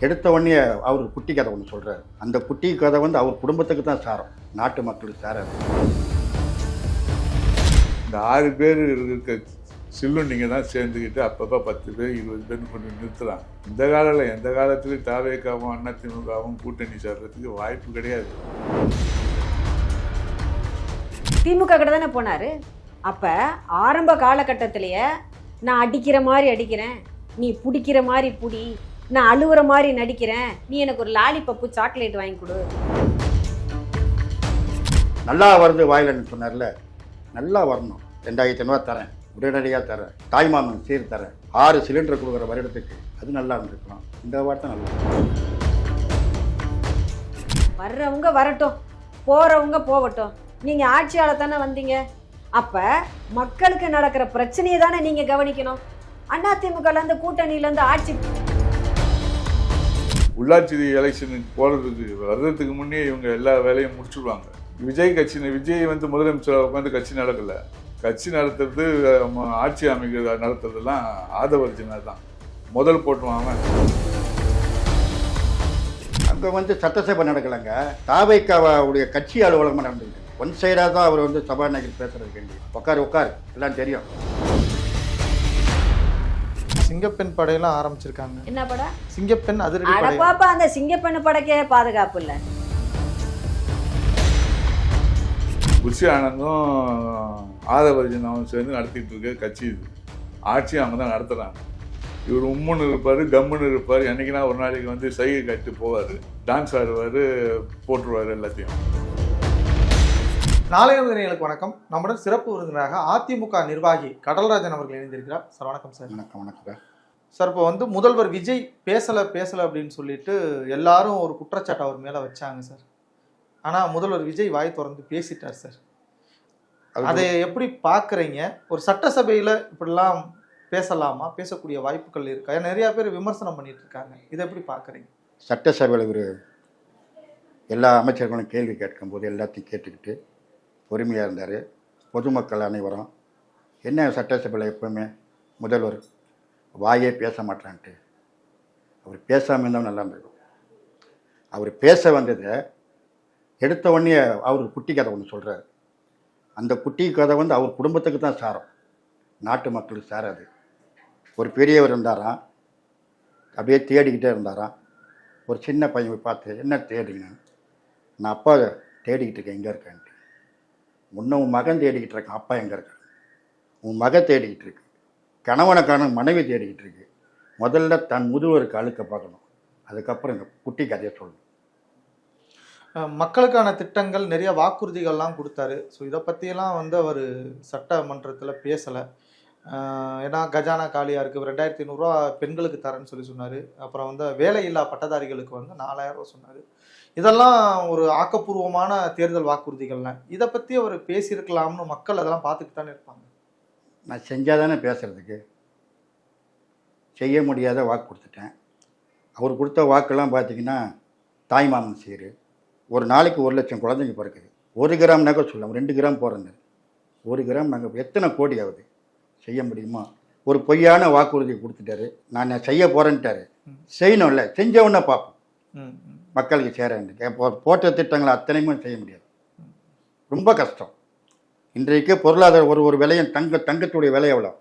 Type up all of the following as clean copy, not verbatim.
எடுத்த உடனே அவர் குட்டி கதை ஒன்று சொல்கிறார். அந்த குட்டி கதை வந்து அவர் குடும்பத்துக்கு தான் சாரம், நாட்டு மக்களுக்கு சாராது. இந்த 6 பேர் இருக்க சில்லுண்டிங்க தான் சேர்ந்துக்கிட்டு அப்பப்போ 10 பேர் 20 பேர்னு கொண்டு நிறுத்தலாம். இந்த காலத்தில் எந்த காலத்துலையும் தாவேக்காவும் அதிமுகவும் கூட்டணி சேர்றதுக்கு வாய்ப்பு கிடையாது. திமுக கிட்ட தானே போனாரு. அப்ப ஆரம்ப காலகட்டத்திலேயே நான் அடிக்கிற மாதிரி அடிக்கிறேன், நீ பிடிக்கிற மாதிரி புடி, நான் அழுவுற மாதிரி நடிக்கிறேன், நீ எனக்கு ஒரு லாலிபப்பு சாக்லேட் வாங்கி கொடு. நல்லா வருது வாயிலன்னு சொன்னார்ல, நல்லா வரணும். 2500 தரேன், உடனடியாக தரேன், தாய்மாமன் சீர் தரேன், 6 சிலிண்டர் கொடுக்குற வருடத்துக்கு, அது நல்லா இருந்திருக்கலாம். இந்த வார்த்தை நல்லா. வர்றவங்க வரட்டும், போறவங்க போகட்டும், நீங்க ஆட்சியாளர் தானே வந்தீங்க. அப்ப மக்களுக்கு நடக்கிற பிரச்சனையை தானே நீங்க கவனிக்கணும். அதிமுகல இருந்து கூட்டணியில இருந்து ஆட்சி உள்ளாட்சி எலெக்ஷனுக்கு போகிறதுக்கு வர்றதுக்கு முன்னே இவங்க எல்லா வேலையும் முடிச்சுடுவாங்க. விஜய் வந்து முதலமைச்சராக உட்காந்து கட்சி நடக்கலை. கட்சி நடத்துறது ஆட்சி அமைக்க நடத்துறதுலாம் ஆதவர்ஜினா தான் முதல் போட்டுவாங்க. அங்கே வந்து சட்டசபை நடக்கலைங்க, தாவேக்காவுடைய கட்சி அலுவலகமாக நடந்துருக்கு. ஒன் சைடாக தான் அவர் வந்து சபாநாயகர் பேசுறது வேண்டி. உட்கார் எல்லாம் தெரியும். சிங்கப்பெண் படையெல்லாம் ஆரம்பிச்சிருக்காங்க. என்ன பட? சிங்கப்பெண் அதிரடி படை. பாப்பா, அந்த சிங்கப்பெண் படைக்கே பாதுகாப்பு இல்லை. புஷி ஆனந்தும் ஆதவர்ஜனாவும் சேர்ந்து நடத்திட்டு இருக்க கட்சி இது. ஆட்சி அவங்க தான் நடத்துகிறாங்க. இவர் உம்முன்னு இருப்பார், கம்முன்னு இருப்பார். என்னைக்குன்னா ஒரு நாளைக்கு வந்து சைகை கட்டு போவார், டான்ஸ் ஆடுவார், போட்டுருவார் எல்லாத்தையும். நாளைய விருந்தினர்களுக்கு வணக்கம். நம்முடன் சிறப்பு விருந்தினராக அதிமுக நிர்வாகி கடல்ராஜன் அவர்கள் இணைந்திருக்கிறார். சார் வணக்கம் சார். வணக்கம் சார். இப்போ வந்து முதல்வர் விஜய் பேசலை அப்படின்னு சொல்லிட்டு எல்லாரும் ஒரு குற்றச்சாட்டு அவர் மேலே வச்சாங்க சார். ஆனால் முதல்வர் விஜய் வாய் திறந்து பேசிட்டார் சார். அதை எப்படி பார்க்குறீங்க? ஒரு சட்டசபையில் இப்படிலாம் பேசலாமா? பேசக்கூடிய வாய்ப்புகள் இருக்கா? நிறையா பேர் விமர்சனம் பண்ணிட்டு இருக்காங்க. இதை எப்படி பார்க்குறீங்க? சட்டசபையில் ஒரு எல்லா அமைச்சர்களும் கேள்வி கேட்கும்போது எல்லாத்தையும் கேட்டுக்கிட்டு பொறுமையாக இருந்தார். பொதுமக்கள் அனைவரும் என்ன சட்டசபையில் எப்பவுமே முதல்வர் வாயே பேச மாட்டான்ட்டு, அவர் பேசாமல் இருந்தால் நல்லா இருந்திருக்கும். அவர் பேச வந்ததை எடுத்த உடனே அவர் குட்டி கதை ஒன்று சொல்கிறார். அந்த குட்டி கதை வந்து அவர் குடும்பத்துக்கு தான் சாரம், நாட்டு மக்களுக்கு சாராது. ஒரு பெரியவர் இருந்தாராம், அப்படியே தேடிக்கிட்டே இருந்தாராம். ஒரு சின்ன பையன் பார்த்து, என்ன தேடிங்க? நான் அப்பா தேடிக்கிட்டு இருக்கேன், எங்கே இருக்கேன்ட்டு. முன்ன உன் மகன் தேடிக்கிட்டு இருக்கான், அப்பா எங்கே இருக்கான்? உன் மகன் தேடிக்கிட்டு இருக்கு, கணவனுக்கான மனைவி தேடிக்கிட்டு இருக்கு. முதல்ல தன் முதுவருக்கு அழுக்க பார்க்கணும், அதுக்கப்புறம் இந்த குட்டி கதையை சொல்லணும். மக்களுக்கான திட்டங்கள் நிறைய வாக்குறுதிகள்லாம் கொடுத்தாரு. ஸோ இதை பற்றியெல்லாம் வந்து அவர் சட்டமன்றத்தில் பேசலை. ஏன்னா கஜானா காலியாக இருக்குது, 2500 ரூபா பெண்களுக்கு தரேன்னு சொன்னார். அப்புறம் வந்து வேலையில்லா பட்டதாரிகளுக்கு வந்து 4000 ரூபா சொன்னார். இதெல்லாம் ஒரு ஆக்கப்பூர்வமான தேர்தல் வாக்குறுதிகள்லாம். இதை பற்றி அவர் பேசியிருக்கலாம்னு மக்கள் அதெல்லாம் பார்த்துட்டு தானே இருப்பாங்க. நான் செஞ்சால் தானே பேசுகிறதுக்கு, செய்ய முடியாத வாக்கு கொடுத்துட்டேன். அவர் கொடுத்த வாக்கெல்லாம் பார்த்தீங்கன்னா தாய்மாமன் சீர். ஒரு நாளைக்கு 1 லட்சம் குழந்தைங்க பிறக்குது. 1 கிராம் நகை சொல்லலாம், 2 கிராம் போகிறது. 1 கிராம் நகை எத்தனை கோடி ஆகுது? செய்ய முடியுமா? ஒரு பொய்யான வாக்குறுதி கொடுத்துட்டாரு. நான் செய்ய போகிறேன்ட்டாரு. செய்யணும்ல, செஞ்சவொன்னே பார்ப்போம் மக்களுக்கு சேர வேண்டிய போட்ட திட்டங்களை அத்தனையுமே செய்ய முடியாது. ரொம்ப கஷ்டம். இன்றைக்கு பொருளாதார ஒரு விலையும் தங்கத்துடைய விலை எவ்வளோ?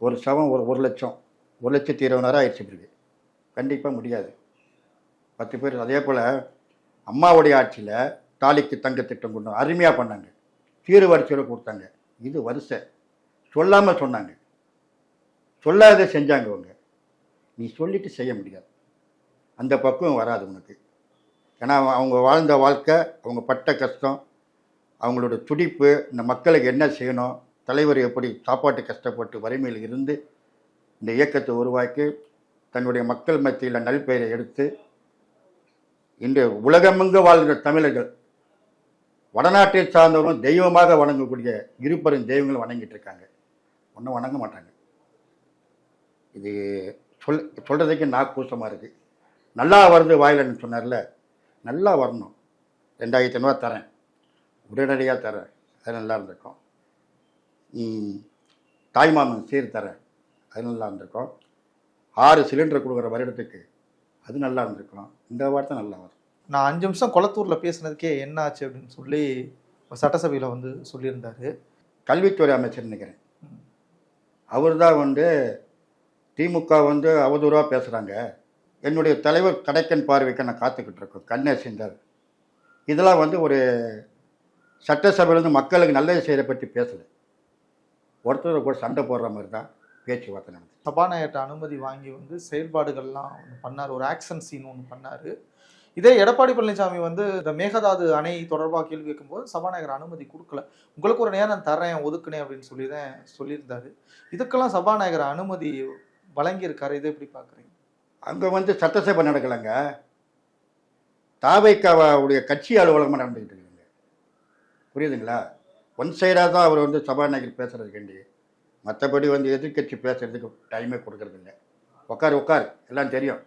ஒரு சவம் 1 லட்சம், 1,20,000 ஆயிடுச்சு. இருக்கு கண்டிப்பாக முடியாது. 10 பேர். அதே போல் அம்மாவுடைய ஆட்சியில் தாலிக்கு தங்க திட்டம் கொண்டு அருமையாக பண்ணாங்க, சீரு வரிசையோடு கொடுத்தாங்க. இது வரிசை சொல்லாமல் சொன்னாங்க, சொல்லாத செஞ்சாங்க அவங்க. நீ சொல்லிட்டு செய்ய முடியாது, அந்த பக்குவம் வராது உனக்கு. ஏன்னா அவங்க வாழ்ந்த வாழ்க்கை, அவங்க பட்ட கஷ்டம், அவங்களோட துடிப்பு, இந்த மக்களுக்கு என்ன செய்யணும், தலைவர் எப்படி சாப்பாட்டு கஷ்டப்பட்டு வறுமையில் இருந்து இந்த இயக்கத்தை உருவாக்கி தன்னுடைய மக்கள் மத்தியில் நல்பெயரை எடுத்து இன்று உலகமெங்கு வாழ்கிற தமிழர்கள், வடநாட்டை சார்ந்தவரும் தெய்வமாக வணங்கக்கூடிய இருப்பெரும் தெய்வங்களும் வணங்கிட்டு இருக்காங்க. ஒன்றும் வணங்க மாட்டாங்க. இது சொல்கிறதுக்கு நான் கூச்சமாக இருக்குது. நல்லா வருது வாயிலன்னு சொன்னார்ல, நல்லா வரணும். 2500 தரேன், உடனடியாக தரேன், அது நல்லா இருந்திருக்கும். தாய்மாமன் சீர் தரேன், அது நல்லா இருந்திருக்கும். 6 சிலிண்டர் கொடுக்குற வருடத்துக்கு, அது நல்லா இருந்திருக்கும். இந்த வார்த்தை நல்லா வரும். நான் 5 நிமிஷம் கொளத்தூரில் பேசுனதுக்கே என்ன ஆச்சு அப்படின்னு சொல்லி சட்டசபையில் வந்து சொல்லியிருந்தாரு. கல்வித்துறை அமைச்சர் நினைக்கிறேன். அவர் தான் வந்து திமுக வந்து அவதூறாக பேசுகிறாங்க, என்னுடைய தலைவர் கடைக்கன் பார்வைக்கு நான் காத்துக்கிட்டு இருக்கோம், கண்ணே சிந்தார். இதெல்லாம் வந்து ஒரு சட்டசபையிலேருந்து மக்களுக்கு நல்லது செய்கிற பற்றி பேசலை. ஒருத்தர் கூட சண்டை போடுற மாதிரி தான் பேச்சுவார்த்தை நடந்துச்சு. சபாநாயகர்கிட்ட அனுமதி வாங்கி வந்து செயல்பாடுகள்லாம் ஒன்று பண்ணார், ஒரு ஆக்ஷன் சீன் ஒன்று பண்ணார். இதே எடப்பாடி பழனிசாமி வந்து இந்த மேகதாது அணை தொடர்பாக கேள்வி கேட்கும்போது சபாநாயகர் அனுமதி கொடுக்கல, உங்களுக்கு ஒரு நேரம் தரேன் ஒதுக்குனேன் அப்படின்னு சொல்லி தான் சொல்லியிருந்தாரு. இதுக்கெல்லாம் சபாநாயகர் அனுமதி வழங்கியிருக்காரு. இதை எப்படி பார்க்குறீங்க? அங்கே வந்து சட்டசபை நடக்கலைங்க, தாவைக்காவுடைய கட்சி அலுவலகமாக நடந்துக்கிட்டு இருக்குங்க. புரியுதுங்களா? ஒன் சைடாக தான் அவர் வந்து சபாநாயகர் பேசுகிறதுக்காண்டி, மற்றபடி வந்து எதிர்கட்சி பேசுகிறதுக்கு டைமே கொடுக்கறதில்ல. உட்கார் எல்லாம் தெரியும்.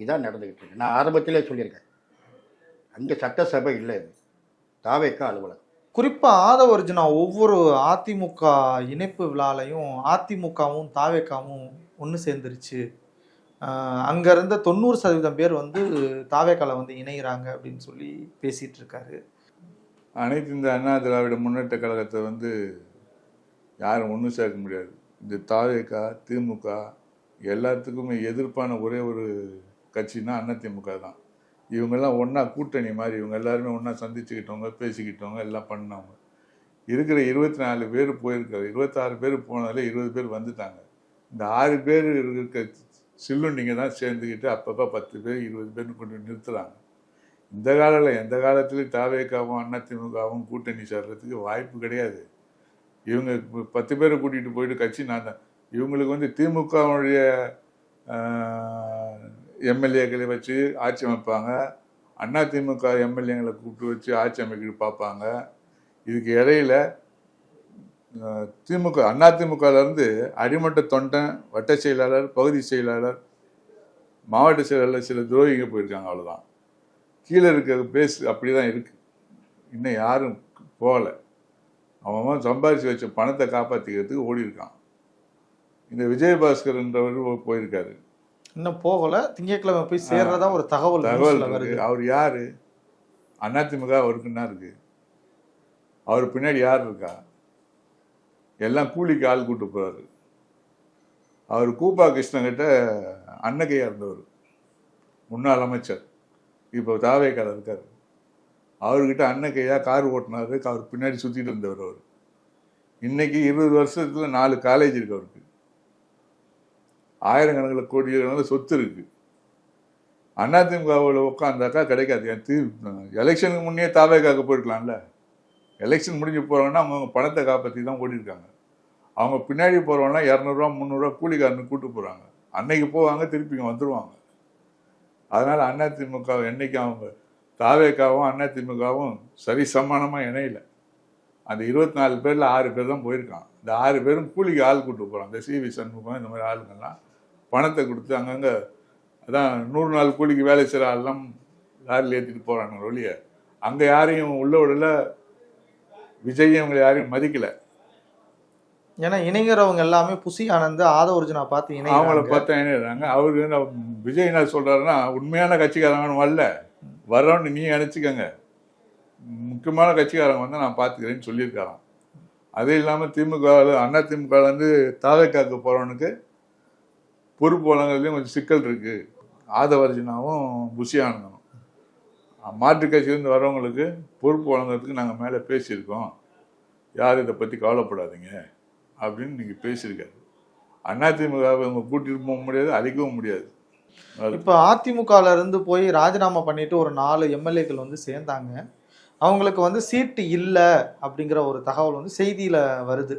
இதான் நடந்துக்கிட்டு இருக்கு. நான் ஆரம்பத்திலே சொல்லியிருக்கேன், அங்கே சட்டசபை இல்லை, இது தாவைக்கா அலுவலகம். குறிப்பாக ஆதவர்ஜுனா ஒவ்வொரு அதிமுக இணைப்பு விழாலையும் அதிமுகவும் தாவேக்காவும் ஒன்று சேர்ந்துருச்சு, அங்கே இருந்த 90% பேர் வந்து தாவேக்கால வந்து இணைகிறாங்க அப்படின்னு சொல்லி பேசிகிட்டு இருக்காரு. அனைத்து இந்த அண்ணா திராவிட முன்னேற்ற கழகத்தை வந்து யாரும் ஒன்றும் சேர்க்க முடியாது. இந்த தாவேக்கா திமுக எல்லாத்துக்குமே எதிர்ப்பான ஒரே ஒரு கட்சின்னா அதிமுக தான். இவங்கெல்லாம் ஒன்றா கூட்டணி மாதிரி, இவங்க எல்லாருமே ஒன்றா சந்திச்சுக்கிட்டவங்க, பேசிக்கிட்டவங்க, எல்லாம் பண்ணவங்க. இருக்கிற 24 பேர் போயிருக்காரு. 26 பேர் போனதில் 20 பேர் வந்துட்டாங்க. இந்த 6 பேர் இருக்க சில்லுண்டிங்க தான் சேர்ந்துக்கிட்டு அப்பப்போ 10 பேர் 20 பேர்னு கொண்டு நிறுத்துகிறாங்க. எந்த காலத்துலேயும் தாவேக்காவும் அதிமுகவும் கூட்டணி சேர்றதுக்கு வாய்ப்பு கிடையாது. இவங்க 10 பேரை கூட்டிகிட்டு போயிட்டு கட்சி நான் தான். இவங்களுக்கு வந்து திமுகவுடைய எம்எல்ஏக்களை வச்சு ஆட்சி அமைப்பாங்க, அதிமுக எம்எல்ஏங்களை கூப்பிட்டு வச்சு ஆட்சி அமைக்க பார்ப்பாங்க. இதுக்கு இடையில திமுக அதிமுகலேருந்து அடிமட்ட தொண்டன், வட்ட செயலாளர், பகுதி செயலாளர், மாவட்ட செயலாளர் சில துரோகிங்க போயிருக்காங்க. அவ்வளோதான். கீழே இருக்க பேஸ் அப்படி தான் இருக்குது. இன்னும் யாரும் போகலை. அவன் சம்பாதிச்சு வச்ச பணத்தை காப்பாற்றிக்கிறதுக்கு ஓடி இருக்கான். இந்த விஜயபாஸ்கர் என்றவர் போயிருக்காரு, இன்னும் போகலை. திங்கட்கிழமை போய் சேர்றதா ஒரு தகவல் வருது. அவர் யாரு? அதிமுக அவருக்குன்னா இருக்கு. அவர் பின்னாடி யார் இருக்கா? எல்லாம் கூலிக்கு ஆள் கூட்டு போறாரு. அவர் கூப்பா கிருஷ்ணகிட்ட அன்னகையா இருந்தவர், முன்னாள் அமைச்சர், இப்போ தாவேக்கால இருக்காரு. அவர்கிட்ட அன்னகையா கார் ஓட்டினாரு, அவர் பின்னாடி சுத்திட்டு இருந்தவர். அவர் இன்னைக்கு 20 வருஷத்துல 4 காலேஜ் இருக்கு அவருக்கு, ஆயிரக்கணக்கில் கோடி சொத்து இருக்கு. அதிமுகவில் உட்காந்தாக்கா கிடைக்காது. எலெக்ஷனுக்கு முன்னே தாவேக்காக போயிருக்கலாம்ல. எலெக்ஷன் முடிஞ்சு போகிறவங்கன்னா அவங்க பணத்தை காப்பாற்றி தான் ஓடிருக்காங்க. அவங்க பின்னாடி போகிறவங்களாம் 200 300 கூலிக்காரனுக்கு கூட்டு போகிறாங்க. அன்னைக்கு போவாங்க, திருப்பி வந்துடுவாங்க. அதனால் அதிமுக என்னைக்கு அவங்க தாவேக்காவும் அதிமுகவும் சரி சமானமாக இணையில. அந்த 24 பேரில் 6 பேர் தான் போயிருக்கான். இந்த 6 பேரும் கூலிக்கு ஆள் கூட்டு போகிறான். இந்த CV சண்முகம் இந்த மாதிரி ஆளுங்கள்லாம் பணத்தை கொடுத்து அங்கங்கே அதான் 100 நாள் கூலிக்கு வேலை செய்கிற ஆள்லாம் லாரியில் ஏற்றிட்டு போகிறாங்க ஒழிய அங்கே யாரையும் உள்ள விடல. விஜய் அவங்களை யாரையும் மதிக்கலை. ஏன்னா இணைகிறவங்க எல்லாமே புசி ஆனந்த், ஆதவர்ஜுனா பார்த்து அவங்கள பார்த்தா இணைகிறாங்க. அவருக்கு என்ன விஜய் என்ன சொல்கிறாருன்னா, உண்மையான கட்சிக்காரங்கன்னு வரல, வர்றோன்னு நீ நினச்சிக்கங்க, முக்கியமான கட்சிக்காரங்க வந்து நான் பார்த்துக்கிறேன்னு சொல்லியிருக்காராம். அது இல்லாமல் அதிமுகலேருந்து தாவேக்காக்கு போகிறவனுக்கு பொறுப்பு வழங்குறதுலேயும் கொஞ்சம் சிக்கல் இருக்குது. ஆதவர்ஜுனாவும் புஷி ஆனந்தும் மாற்றுக் கட்சியிலேருந்து வர்றவங்களுக்கு பொறுப்பு வழங்குறதுக்கு நாங்கள் மேலே பேசியிருக்கோம், யாரும் இதை பற்றி கவலைப்படாதீங்க அப்படின்னு நீங்கள் பேசியிருக்காரு. அதிமுகவை அவங்க கூட்டிகிட்டு போக முடியாது, அழிக்கவும் முடியாது. இப்போ அதிமுகவில் இருந்து போய் ராஜினாமா பண்ணிட்டு ஒரு 4 எம்எல்ஏக்கள் வந்து சேர்ந்தாங்க. அவங்களுக்கு வந்து சீட்டு இல்லை அப்படிங்கிற ஒரு தகவல் வந்து செய்தியில் வருது.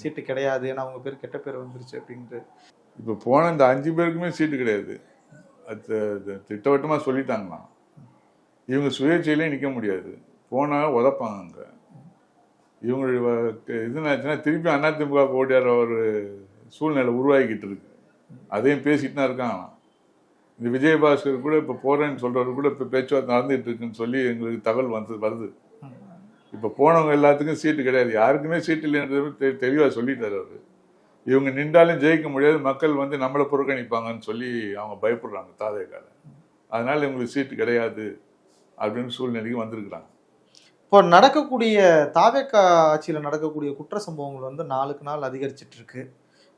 சீட்டு கிடையாது, ஏன்னா அவங்க பேர் கெட்ட பேர் வந்துருச்சு அப்படின்ட்டு. இப்போ போன இந்த 5 பேருக்குமே சீட்டு கிடையாது. அது திட்டவட்டமாக சொல்லிட்டாங்கண்ணா. இவங்க சுயேட்சையிலே நிற்க முடியாது, போனால் உதப்பாங்க. அங்கே இவங்களுடைய இதுனாச்சுன்னா திருப்பி அதிமுக ஓடியார ஒரு சூழ்நிலை உருவாக்கிட்டு இருக்கு. அதையும் பேசிட்டு தான் இருக்காங்க. இந்த விஜயபாஸ்கர் கூட இப்போ போகிறேன்னு சொல்கிறவர் கூட இப்போ பேச்சுவார்த்தை நடந்துகிட்டு இருக்குன்னு சொல்லி எங்களுக்கு தகவல் வருது. இப்போ போனவங்க எல்லாத்துக்கும் சீட்டு கிடையாது, யாருக்குமே சீட்டு இல்லைன்றது தெளிவாக சொல்லிட்டார் அவர். இவங்க நின்றாலும் ஜெயிக்க முடியாது, மக்கள் வந்து நம்மளை புறக்கணிப்பாங்கன்னு சொல்லி அவங்க பயப்படுறாங்க தாவேக்கால. அதனால இவங்களுக்கு சீட்டு கிடையாது அப்படின்னு சூழ்நிலைக்கு வந்திருக்கிறாங்க. இப்போ நடக்கக்கூடிய தாவேக்கா ஆட்சியில் நடக்கக்கூடிய குற்ற சம்பவங்கள் வந்து நாளுக்கு நாள் அதிகரிச்சிட்டு இருக்கு.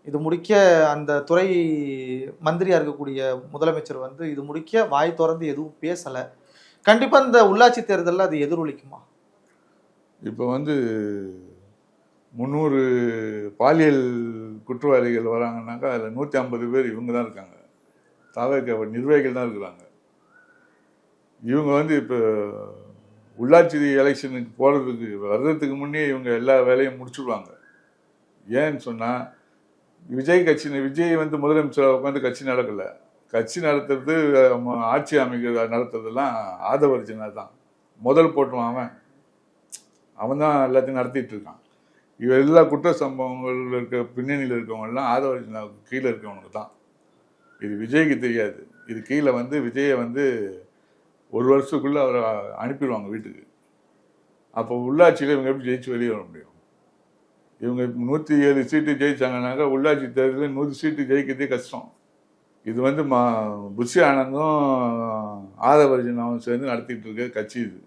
இது முடிக்க அந்த துறை மந்திரியா இருக்கக்கூடிய முதலமைச்சர் வந்து இது முடிக்க வாய் திறந்து எதுவும் பேசலை. கண்டிப்பா இந்த உள்ளாட்சி தேர்தலில் அது எதிரொலிக்குமா? இப்போ வந்து 300 பாலியல் குற்றவாளிகள் வராங்கன்னாக்கா அதில் 150 பேர் இவங்க தான் இருக்காங்க, தாவேக்கா நிர்வாகிகள் தான் இருக்கிறாங்க. இவங்க வந்து இப்போ உள்ளாட்சி எலெக்ஷனுக்கு போகிறதுக்கு வர்றதுக்கு முன்னே இவங்க எல்லா வேலையும் முடிச்சுடுவாங்க. ஏன்னு சொன்னால் விஜய் வந்து முதலமைச்சராக உட்காந்து கட்சி நடக்கலை. கட்சி நடத்துறது ஆட்சி அமைக்க நடத்துறதெல்லாம் ஆதவர்ஜனா தான். முதல் போட்டுவான் அவன் தான் எல்லாத்தையும் நடத்திட்டு இருக்கான். இவ எல்லா குற்ற சம்பவங்கள் இருக்க பின்னணியில் இருக்கவங்கலாம் ஆதவர்ஜனாவுக்கு கீழே இருக்கவனுக்கு தான். இது விஜய்க்கு தெரியாது. இது கீழே வந்து விஜயை வந்து 1 வருஷத்துக்குள்ளே அவரை அனுப்பிடுவாங்க வீட்டுக்கு. அப்போ உள்ளாட்சியில் இவங்க எப்படி ஜெயிச்சு வெளியே வர முடியும்? இவங்க 107 சீட்டு ஜெயிச்சாங்கன்னாக்கா உள்ளாட்சி தேர்தலில் 100 சீட்டு ஜெயிக்கிறதே கஷ்டம். இது வந்து புஷி ஆனந்தும் ஆதவர்ஜனாவும் சேர்ந்து நடத்திட்டு இருக்க கட்சி. இது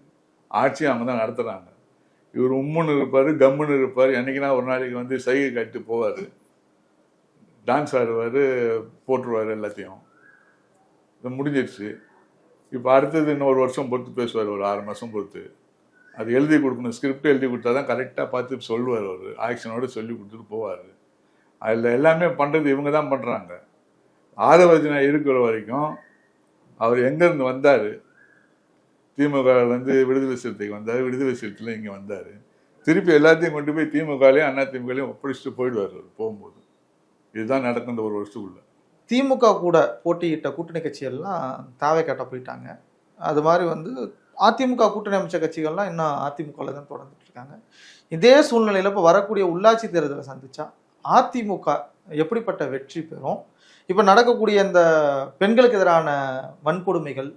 ஆட்சி அவங்க தான் நடத்துகிறாங்க. இவர் உம்முன்னு இருப்பார், கம்முன்னு இருப்பார். என்னைக்குன்னா ஒரு நாளைக்கு வந்து சைகை கட்டு போவார், டான்ஸ் ஆடுவார், போட்டுருவார் எல்லாத்தையும். இது முடிஞ்சிடுச்சு. இப்போ அடுத்தது இன்னும் 1 வருஷம் பொறுத்து பேசுவார், ஒரு 6 மாதம் பொறுத்து. அது எழுதி கொடுக்கணும், ஸ்கிரிப்ட் எழுதி கொடுத்தா தான் கரெக்டாக பார்த்து சொல்லுவார். அவர் ஆக்ஷனோடு சொல்லி கொடுத்துட்டு போவார். அதில் எல்லாமே பண்ணுறது இவங்க தான் பண்ணுறாங்க. ஆதவர்ஜனா இருக்கிற வரைக்கும் அவர் எங்கேருந்து வந்தார், திமுக வந்து விடுதலை சிறுத்தைக்கு வந்தார், விடுதலை சிறுத்தையில் இங்கே வந்தார், திருப்பி எல்லாத்தையும் கொண்டு போய் திமுகலையும் அண்ணா திமுகலையும் ஒப்படைச்சிட்டு போயிடுவார் அவர் போகும்போது. இதுதான் நடக்கும் இந்த 1 வருஷத்துக்குள்ள. திமுக கூட போட்டியிட்ட கூட்டணி கட்சிகள்லாம் தாவேக்காட்ட போயிட்டாங்க. அது மாதிரி வந்து அதிமுக கூட்டணி அமைச்ச கட்சிகள்லாம் இன்னும் அதிமுகவில் தான் தொடர்ந்துட்டு இருக்காங்க. இதே சூழ்நிலையில் இப்போ வரக்கூடிய உள்ளாட்சி தேர்தலை சந்திச்சா அதிமுக எப்படிப்பட்ட வெற்றி பெறும்? இப்போ நடக்கக்கூடிய இந்த பெண்களுக்கு எதிரான வன்கொடுமைகள்,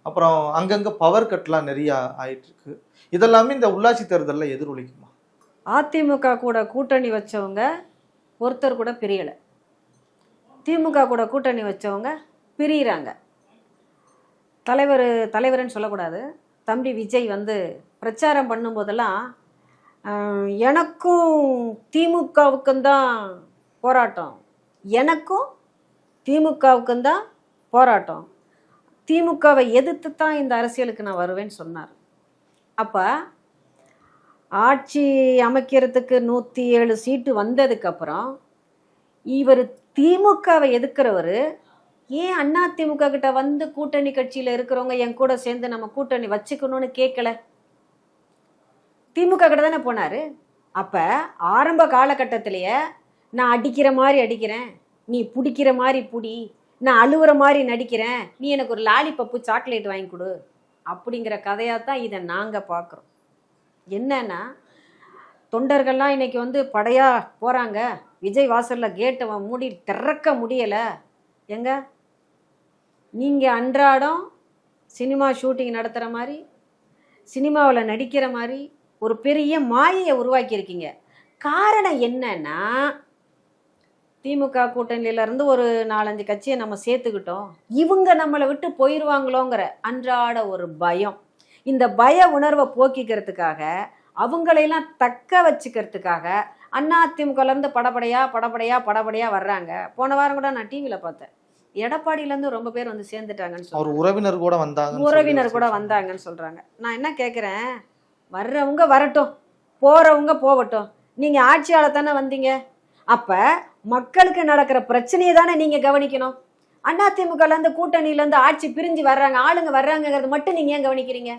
அப்புறம் அங்கங்கே பவர் கட்லாம் நிறையா ஆயிட்டு இருக்கு. இதெல்லாமே இந்த உள்ளாட்சி தேர்தலில் எதிரொலிக்குமா? அதிமுக கூட கூட்டணி வச்சவங்க ஒருத்தர் கூட பிரியலை, திமுக கூட கூட்டணி வச்சவங்க பிரியிறாங்க. தலைவர்னு சொல்லக்கூடாது, தம்பி விஜய் வந்து பிரச்சாரம் பண்ணும்போதெல்லாம் எனக்கும் திமுகவுக்கும் தான் போராட்டம், எனக்கும் திமுகவுக்கும் தான் போராட்டம், திமுகவை எதிர்த்து தான் இந்த அரசியலுக்கு நான் வருவேன்னு சொன்னார். அப்போ ஆட்சி அமைக்கிறதுக்கு 107 சீட்டு வந்ததுக்கப்புறம் இவர் திமுகவை எதிர்க்கிறவர் ஏன் அண்ணா திமுக கிட்ட வந்து கூட்டணி கட்சியில் இருக்கிறவங்க என் கூட சேர்ந்து நம்ம கூட்டணி வச்சுக்கணும்னு கேட்கல? திமுக கிட்ட தானே போனார். அப்போ ஆரம்ப காலகட்டத்திலேயே நான் அடிக்கிற மாதிரி அடிக்கிறேன், நீ பிடிக்கிற மாதிரி பிடி, நான் அழுவுற மாதிரி நடிக்கிறேன், நீ எனக்கு ஒரு லாலிபப்பு சாக்லேட் வாங்கி கொடு அப்படிங்கிற கதையாக தான் இதை நாங்கள் பார்க்குறோம். என்னன்னா தொண்டர்கள்லாம் இன்னைக்கு வந்து படையாக போகிறாங்க, விஜய் வாசலில் கேட்டை மூடி திறக்க முடியலை. எங்க நீங்கள் அன்றாடம் சினிமா ஷூட்டிங் நடத்துகிற மாதிரி, சினிமாவில் நடிக்கிற மாதிரி ஒரு பெரிய மாயையை உருவாக்கியிருக்கீங்க. காரணம் என்னன்னா திமுக கூட்டணியிலேருந்து ஒரு 4-5 கட்சியை நம்ம சேர்த்துக்கிட்டோம், இவங்க நம்மளை விட்டு போயிடுவாங்களோங்கிற அன்றாட ஒரு பயம். இந்த பய உணர்வை போக்கிக்கிறதுக்காக, அவங்களையெல்லாம் தக்க வச்சுக்கிறதுக்காக அதிமுகலேருந்து படபடையாக வர்றாங்க. போன வாரம் கூட நான் டிவியில் பார்த்தேன், எடப்பாடியிலேருந்து ரொம்ப பேர் வந்து சேர்ந்துட்டாங்கன்னு சொல்லி, உறவினர் கூட வந்தாங்கன்னு சொல்கிறாங்க. நான் என்ன கேட்குறேன், வர்றவங்க வரட்டும், போகிறவங்க போகட்டும், நீங்கள் ஆட்சியால் தானே வந்தீங்க. அப்போ மக்களுக்கு நடக்கிற பிரச்சனையை தானே நீங்கள் கவனிக்கணும். அதிமுகலேருந்து கூட்டணியிலேருந்து ஆட்சி பிரிஞ்சு வர்றாங்க, ஆளுங்க வர்றாங்கிறது மட்டும் நீங்கள் ஏன் கவனிக்கிறீங்க?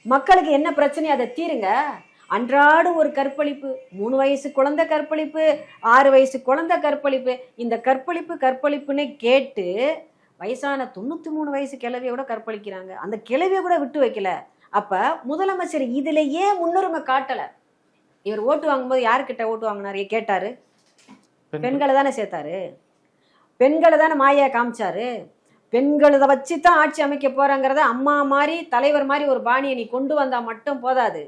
மக்களுக்கு என்ன பிரச்சனை அதை தீருங்க. அன்றாடம் ஒரு கற்பழிப்பு, 3 வயசு குழந்தை கற்பழிப்பு, 6 வயசு குழந்தை கற்பழிப்பு, இந்த கற்பழிப்புன்னு கேட்டு வயசான 93 வயசு கிழவியோட கற்பழிக்கிறாங்க. அந்த கிழவியை கூட விட்டு வைக்கல. அப்போ முதலமைச்சர் இதில் ஏன் முன்னுரிமை காட்டலை? இவர் ஓட்டு வாங்கும்போது யாருக்கிட்ட ஓட்டு வாங்கினாரு கேட்டார்? பெண்களை தானே சேர்த்தாரு, பெண்களை தானே மாயா காமிச்சாரு. பெண்களை வச்சு தான் ஆட்சி அமைக்க போகிறாங்கிறத அம்மா மாதிரி தலைவர் மாதிரி ஒரு பாணியை நீ கொண்டு வந்தால் மட்டும் போதாது,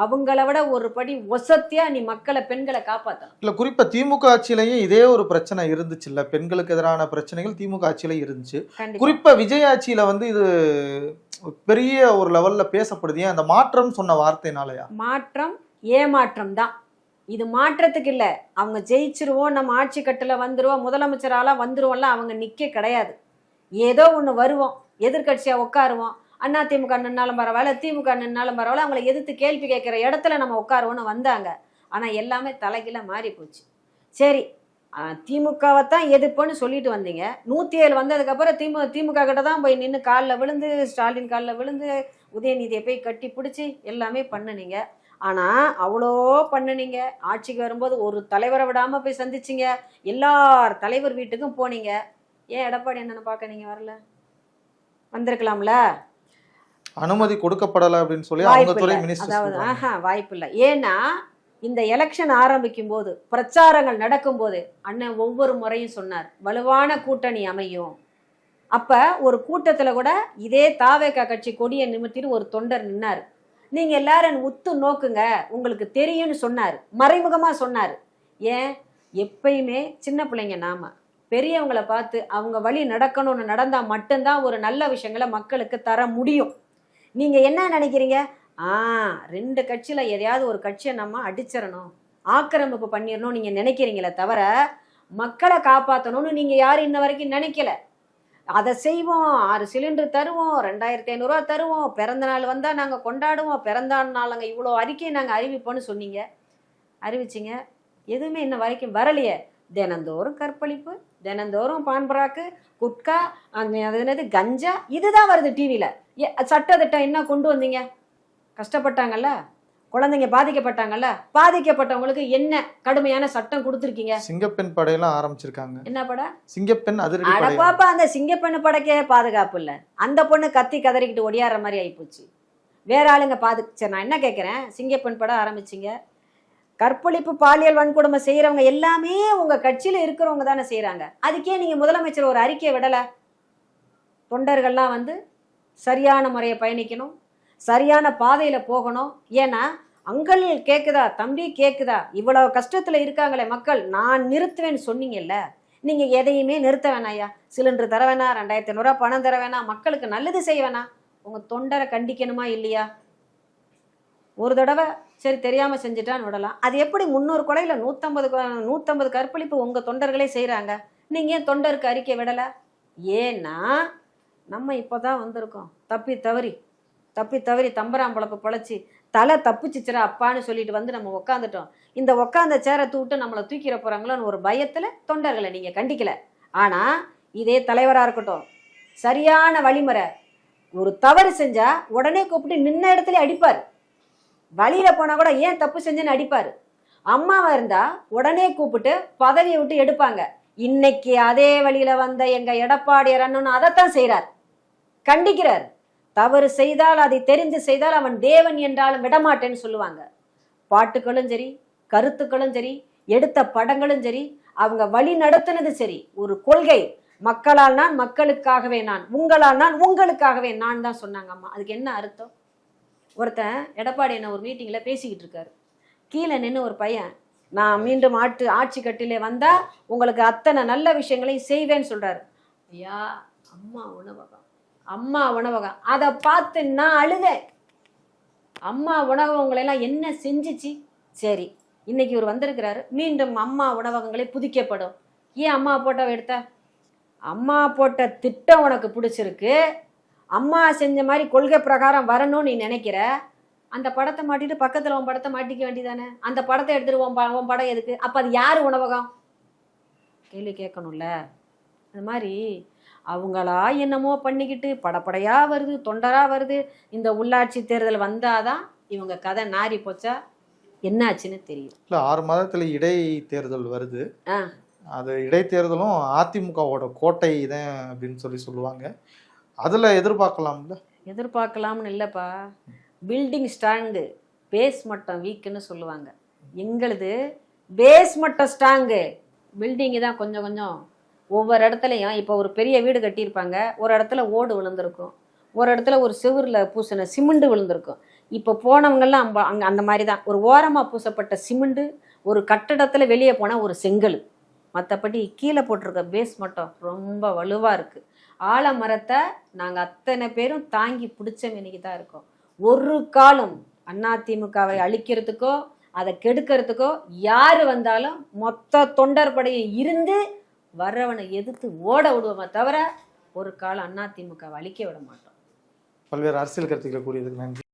அவங்கள விட ஒரு படி ஒசத்தியா நீ மக்களை பெண்களை காப்பாற்றணும். இல்ல குறிப்பா திமுக ஆட்சியிலேயே இதே ஒரு பிரச்சனை இருந்துச்சு இல்ல, பெண்களுக்கு எதிரான பிரச்சனைகள் திமுக ஆட்சியில இருந்துச்சு. கண்டிப்பா குறிப்பா விஜய் ஆட்சியில வந்து இது பெரிய ஒரு லெவல்ல பேசப்படுது. ஏன் அந்த மாற்றம் சொன்ன வார்த்தைனாலயா? மாற்றம் ஏமாற்றம் தான். இது மாற்றத்துக்கு இல்லை. அவங்க ஜெயிச்சிருவோம், நம்ம ஆட்சி கட்டில் வந்துருவோம், முதலமைச்சராலாம் வந்துருவோம்லாம் அவங்க நிற்க கிடையாது. ஏதோ ஒன்று வருவோம், எதிர்கட்சியாக உட்காருவோம், அண்ணா திமுக நின்னாலும் பரவாயில்ல, திமுக நின்னாலும் பரவாயில்ல, அவங்கள எதிர்த்து கேள்வி கேட்குற இடத்துல நம்ம உட்காருவோன்னு வந்தாங்க. ஆனால் எல்லாமே தலைகீழ மாறி போச்சு. சரி, திமுகவை தான் எதிர்ப்புன்னு சொல்லிட்டு வந்தீங்க. 107 வந்ததுக்கப்புறம் திமுக கிட்ட தான் போய் நின்று காலில் விழுந்து, ஸ்டாலின் காலில் விழுந்து, உதயநிதியை போய் கட்டி பிடிச்சி எல்லாமே பண்ணுனீங்க. ஆனால் அவ்வளோ பண்ணுனீங்க. ஆட்சிக்கு வரும்போது ஒரு தலைவரை விடாமல் போய் சந்திச்சிங்க, எல்லார் தலைவர் வீட்டுக்கும் போனீங்க. ஏன் எடப்பாடி என்னன்னு பார்க்க நீங்கள் வரல? வந்திருக்கலாம்ல. அனுமதி கொடுக்கப்படலை அப்படின்னு சொல்லி அவங்க துறை மினிஸ்டர் அதாவது சொல்றாங்க. வாய்ப்பு இல்லை. ஏன்னா இந்த எலெக்ஷன் ஆரம்பிக்கும் போது, பிரச்சாரங்கள் நடக்கும்போது அண்ணன் ஒவ்வொரு முறையும் சொன்னார், வலுவான கூட்டணி அமையும். அப்ப ஒரு கூட்டத்துல கூட இதே தாவேகா கட்சி கொடியை நிமித்திட்டு ஒரு தொண்டர் நின்னார். நீங்க எல்லாரும் உத்து நோக்குங்க, உங்களுக்கு தெரியும்னு சொன்னார். மறைமுகமா சொன்னார். ஏன்? எப்பயுமே சின்ன பிள்ளைங்க நாம பெரியவங்களை பார்த்து அவங்க வழி நடக்கணும்னு நடந்தா மட்டும்தான் ஒரு நல்ல விஷயங்களை மக்களுக்கு தர முடியும். நீங்க என்ன நினைக்கிறீங்க? 2 கட்சியில எதையாவது ஒரு கட்சியை நம்ம அடிச்சிடணும், ஆக்கிரமிப்பு பண்ணிடணும் நீங்க நினைக்கிறீங்களே தவிர மக்களை காப்பாற்றணும்னு நீங்க யாரும் இன்ன வரைக்கும் நினைக்கல. அதை செய்வோம், 6 சிலிண்டர் தருவோம், 2500 தருவோம், பிறந்த நாள் வந்தா நாங்க கொண்டாடுவோம், பிறந்த நாளுங்க இவ்வளோ அறிக்கையை நாங்க அறிவிப்போம்னு சொன்னீங்க, அறிவிச்சிங்க. எதுவுமே இன்ன வரைக்கும் வரலையே. தினந்தோறும் கற்பழிப்பு, தினந்தோறும் பான்பராக்கு, குட்கா, அது என்னது கஞ்சா, இதுதான் வருது டிவியில. சட்டத்திட்டம் என்ன கொண்டு வந்தீங்க? கஷ்டப்பட்டாங்கல்ல குழந்தைங்க, பாதிக்கப்பட்டாங்கல்ல, பாதிக்கப்பட்டவங்களுக்கு என்ன கடுமையான சட்டம் கொடுத்துருக்கீங்க? சிங்கப்பெண் படையெல்லாம் ஆரம்பிச்சிருக்காங்க. என்ன படம்? சிங்கப்பெண் அதிரடி படை. பாப்பா, அந்த சிங்கப்பெண்ணு படைக்கே பாதுகாப்பு இல்லை. அந்த பொண்ணு கத்தி கதறிக்கிட்டு ஒடியாடுற மாதிரி ஆயிப்போச்சு. வேற ஆளுங்க சரி, நான் என்ன கேட்குறேன், சிங்கப்பெண் படம் ஆரம்பிச்சிங்க, கற்பழிப்பு பாலியல் வன்கொடுமை செய்யறவங்க எல்லாமே உங்க கட்சியில இருக்கிறவங்க தானே செய்யறாங்க. அதுக்கே நீங்க முதலமைச்சர் ஒரு அறிக்கையை விடல? தொண்டர்கள்லாம் வந்து சரியான முறையை பயணிக்கணும், சரியான பாதையில போகணும். ஏன்னா அங்கள் கேக்குதா, தம்பி கேக்குதா, இவ்வளவு கஷ்டத்துல இருக்காங்களே மக்கள், நான் நிறுத்துவேன்னு சொன்னீங்கல்ல. நீங்க எதையுமே நிறுத்த வேணாயா. சிலிண்டர் தர வேணாம், 2500 பணம் தர வேணாம், மக்களுக்கு நல்லது செய்ய வேணாம். உங்க தொண்டரை கண்டிக்கணுமா இல்லையா? ஒரு தடவை சரி தெரியாம செஞ்சுட்டான்னு விடலாம். அது எப்படி 300 கொலையில 150 கற்பழிப்பு உங்க தொண்டர்களே செய்யறாங்க? நீங்க ஏன் தொண்டருக்கு அறிக்கை விடல? ஏன்னா நம்ம இப்பதான் வந்திருக்கோம், தப்பி தவறி தம்பராம்பழப்ப பழச்சி தலை தப்பிச்சிச்சிரா அப்பான்னு சொல்லிட்டு வந்து நம்ம உக்காந்துட்டோம். இந்த உக்காந்த சேரை தூட்டு நம்மளை தூக்கிட போறாங்களோன்னு ஒரு பயத்துல தொண்டர்களை நீங்க கண்டிக்கல. ஆனா இதே தலைவரா இருக்கட்டும், சரியான வழிமுறை, ஒரு தவறு செஞ்சா உடனே கூப்பிட்டு நின்ன இடத்துல அடிப்பாரு. வழியில போனா கூட ஏன் தப்பு செஞ்சேன்னு அடிப்பாரு. அம்மாவா இருந்தா உடனே கூப்பிட்டு பதவியை விட்டு எடுப்பாங்க. இன்னைக்கு அதே வழியில வந்த எங்க எடப்பாடியார் அண்ணன் அதைத்தான் செய்யறார், கண்டிக்கிறார். தவறு செய்தால், அதை தெரிந்து செய்தால் அவன் தேவன் என்றாலும் விடமாட்டேன்னு சொல்லுவாங்க. பாட்டுகளும் சரி, கருத்துக்களும் சரி, எடுத்த படங்களும் சரி, அவங்க வழி நடத்தினது சரி. ஒரு கொள்கை, மக்களால் நான் மக்களுக்காகவே நான், உங்களால் நான் உங்களுக்காகவே நான் தான் சொன்னாங்க அம்மா. அதுக்கு என்ன அர்த்தம்? ஒருத்தன் எடப்பாடி என்ன ஒரு மீட்டிங்ல பேசிக்கிட்டு இருக்காரு, கீழே நின்று ஒரு பையன், நான் மீண்டும் ஆட்சி கட்டிலே வந்தா உங்களுக்கு அத்தனை நல்ல விஷயங்களையும் செய்வேன்னு சொல்றாரு. ஐயா, அம்மா உணவகம் அதை பார்த்து நான் அழுதேன். அம்மா உணவகங்களெல்லாம் என்ன செஞ்சிச்சு? சரி, இன்னைக்கு இவர் வந்திருக்கிறாரு, மீண்டும் அம்மா உணவகங்களே புதுக்கப்படும். ஏன் அம்மா போட்டோ எடுத்த? அம்மா போட்ட திட்டம் உனக்கு பிடிச்சிருக்கு, அம்மா செஞ்ச மாதிரி கொள்கை பிரகாரம் வரணும்னு நீ நினைக்கிற. அந்த படத்தை மாட்டிட்டு பக்கத்துல உன் படத்தை மாட்டிக்க வேண்டியதானே? அந்த படத்தை எடுத்துட்டு உன் படம் எதுக்கு? அப்ப அது யாரு உணவகம்? கேள்வி கேட்கணும்ல. அது மாதிரி அவங்களா என்னமோ பண்ணிக்கிட்டு படப்படையா வருது, தொண்டரா வருது. இந்த உள்ளாட்சி தேர்தல் வந்தாதான் இவங்க கதை நாரி போச்சா என்னாச்சுன்னு தெரியும். இல்ல 6 மாதத்துல இடைத்தேர்தல் வருது. அது இடைத்தேர்தலும் அதிமுகவோட கோட்டை தான் அப்படின்னு சொல்லுவாங்க. அதுல எதிர்பார்க்கலாம்ல? எதிர்பார்க்கலாம்னு இல்லப்பா, பில்டிங் ஸ்ட்ராங்கு, பேஸ் மட்டம் வீக்குன்னு சொல்லுவாங்க. எங்களுது பேஸ் மட்டம் ஸ்ட்ராங்கு, பில்டிங்கு தான் கொஞ்சம் கொஞ்சம். ஒவ்வொரு இடத்துலையும் இப்போ ஒரு பெரிய வீடு கட்டியிருப்பாங்க, ஒரு இடத்துல ஓடு விழுந்திருக்கும், ஒரு இடத்துல ஒரு செவுரில் பூசின சிமெண்ட் விழுந்திருக்கும். இப்போ போனவங்கெல்லாம் அங்கே அந்த மாதிரி தான், ஒரு ஓரமாக பூசப்பட்ட சிமெண்டு, ஒரு கட்டடத்தில் வெளியே போனால் ஒரு செங்கல், மற்றபடி கீழே போட்டிருக்க பேஸ் மட்டும் ரொம்ப வலுவாக இருக்குது. ஆலமரத்தை நாங்கள் அத்தனை பேரும் தாங்கி பிடிச்ச இன்னைக்கு தான் இருக்கோம். ஒரு காலம் அதிமுகவை அழிக்கிறதுக்கோ அதை கெடுக்கிறதுக்கோ யார் வந்தாலும் மொத்த தொண்டர் படையை இருந்து வர்றவனை எதிர்த்து ஓட விடுவோமே தவிர ஒரு காலம் அதிமுகவை அழிக்க விட மாட்டோம். பல்வேறு அரசியல் கருத்துக்களை கூறியதுக்கு நன்றி.